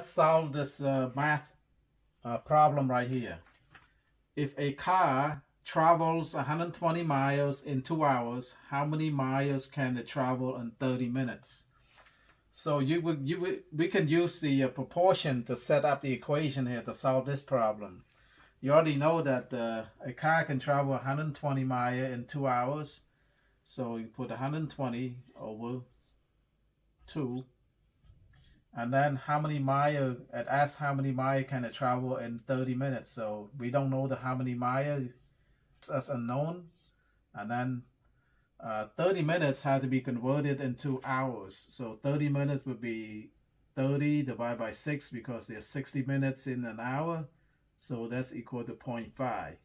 Let's solve this math problem right here. If a car travels 120 miles in 2 hours, how many miles can it travel in 30 minutes? So we can use the proportion to set up the equation here to solve this problem. You already know that a car can travel 120 miles in 2 hours. So you put 120 over 2. And then how many mile, it asks how many mile can it travel in 30 minutes. So we don't know how many mile, that's unknown. And then 30 minutes had to be converted into hours. So 30 minutes would be 30 divided by 6 because there's 60 minutes in an hour. So that's equal to 0.5.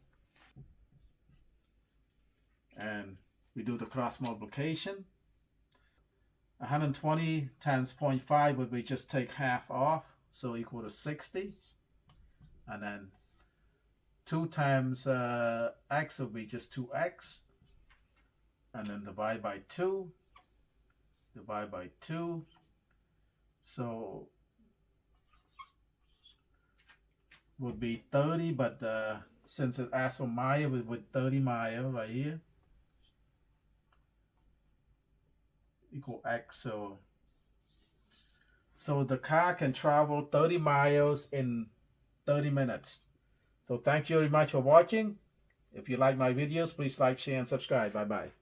And we do the cross multiplication. 120 times 0.5 would be just take half off, so equal to 60. And then 2 times x will be just 2x. And then divide by 2. Divide by 2. So would be 30, but since it asks for mile, we would 30 mile right here. Equal x. So the car can travel 30 miles in 30 minutes. So thank you very much for watching. If you like my videos, please like, share, and subscribe. Bye-bye.